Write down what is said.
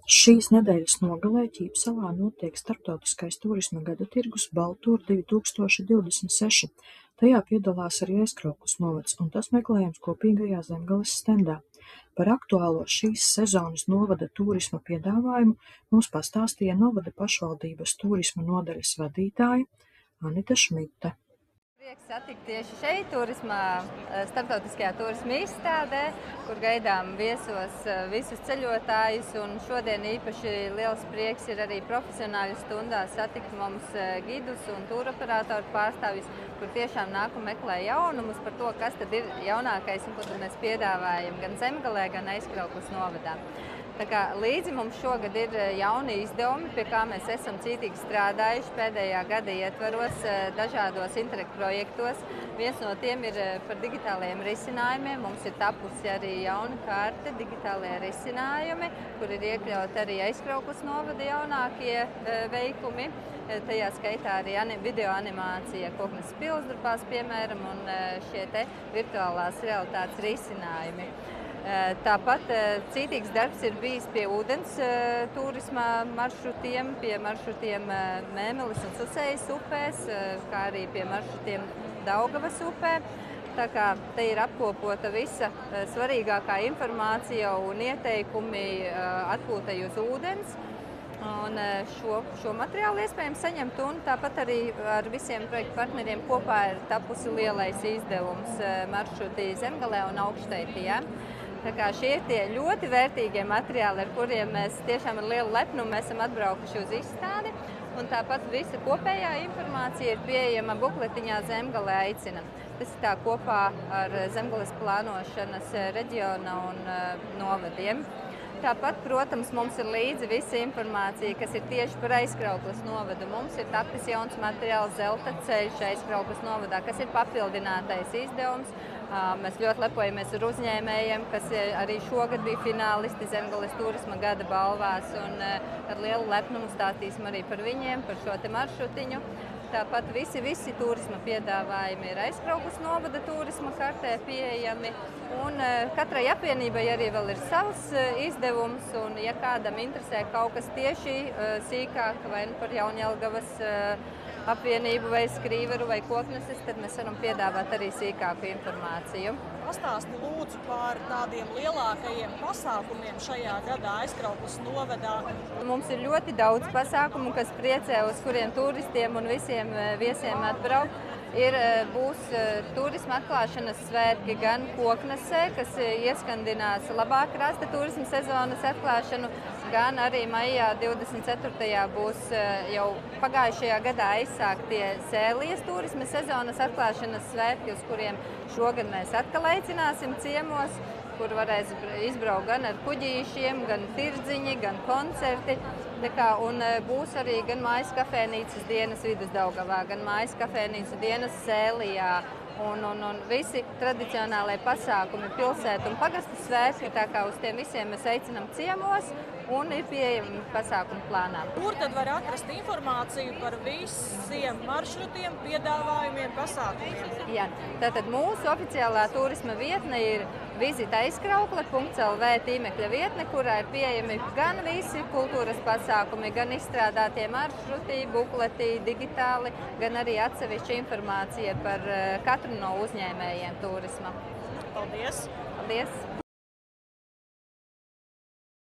Šīs nedēļas nogalē Ķīpsalā notiek starptautiskais turisma gada tirgus Baltūr 2026. Tajā piedalās arī Aizkraukles novads, un tas meklējams kopīgajā Zemgales stendā. Par aktuālo šīs sezonas novada turisma piedāvājumu mums pastāstīja novada pašvaldības turisma nodaļas vadītāja Anita Šmite. Prieks satikt tieši šeit, starptautiskajā turisma izstādē, kur gaidām viesos visus ceļotājus. Un šodien īpaši liels prieks ir arī profesionāļu stundā satikt mums gidus un tūroperatoru pārstāvjus, kur tiešām nāk un meklē jaunumus par to, kas tad ir jaunākais un ko tad mēs piedāvājam gan Zemgalē, gan Aizkraukles novadā. Tā kā līdzi mums šogad ir jauni izdevumi, pie kā mēs esam cītīgi strādājuši pēdējā gada ietvaros dažādos Interreg projektos. Viens no tiem ir par digitālajiem risinājumiem. Mums ir tapusi arī jauna karte digitālajie risinājumi, kur ir iekļaut arī Aizkraukles novada jaunākie veikumi. Tajā skaitā arī video animācija Koknes Pilsdrupās, piemēram, un šie te virtuālās realitātes risinājumi. Tāpat cītīgs darbs ir bijis pie ūdens turisma maršrutiem, pie maršrutiem Mēmeles un Susējas upēs, kā arī pie maršrutiem Daugavas upē. Tā kā te ir apkopota visa svarīgākā informācija un ieteikumi atpūtai uz ūdens. Un šo materiālu iespējams saņemt, un tāpat arī ar visiem projektu partneriem kopā ir tapusi lielais izdevums maršruti Zemgalē un Augšteitī. Tā kā šie ir tie ļoti vērtīgie materiāli, ar kuriem mēs tiešām ar lielu lepnumu esam atbraukuši uz izstādi. Un tāpat visa kopējā informācija ir pieejama bukletiņā Zemgale aicina. Tas ir tā kopā ar Zemgales plānošanas reģiona un novadiem. Tāpat, protams, mums ir līdzi visa informācija, kas ir tieši par Aizkraukles novadu. Mums ir tapis jauns materiāls Zelta ceļš Aizkraukles novadā, kas ir papildinātais izdevums. Mēs ļoti lepojamies ar uzņēmējiem, kas arī šogad bija finālisti Zemgales turisma gada balvās, un ar lielu lepnumu stāstīsim arī par viņiem, par šo te maršrutiņu. Tāpat visi turisma piedāvājumi ir Aizkraukles novada turisma kartē pieejami, un katrai apvienībai arī vēl ir savs izdevums, un ja kādam interesē kaut kas tieši sīkāk vai par Jaunjelgavas apvienību vai Skrīveru vai Kokneses, tad mēs varam piedāvāt arī sīkāku informāciju. Pastāsti lūdzu par tādiem lielākajiem pasākumiem šajā gadā Aizkraukles novadā. Mums ir ļoti daudz pasākumu, kas priecē, uz kuriem turistiem un visiem viesiem atbraukt. Būs turisma atklāšanas svētki gan Koknesē, kas ieskandinās labā krasta turisma sezonas atklāšanu, gan arī maijā 24. būs jau pagājušajā gadā aizsāktie Sēlijas turisma sezonas atklāšanas svētki, uz kuriem šogad mēs atkal aicināsim ciemos, kur varēs izbraukt gan ar kuģīšiem, gan tirdziņi, gan koncerti. Un būs arī gan mājas kafēnīcas dienas Vidusdaugavā, gan mājas kafēnīcas dienas Sēlijā. Un visi tradicionālie pasākumi, pilsētu un pagastu svētki, tā kā uz tiem visiem mēs aicinām ciemos un ir pieejami pasākumu plānā. Kur tad var atrast informāciju par visiem maršrutiem, piedāvājumiem, pasākumiem? Jā, tātad mūsu oficiālā turisma vietne ir visitaizkraukle.lv tīmekļa vietne, kurā ir pieejami gan visi kultūras pasākumi, gan izstrādātie maršruti, bukleti, digitāli, gan arī atsevišķa informācija par katru no uzņēmējiem turisma. Paldies! Paldies!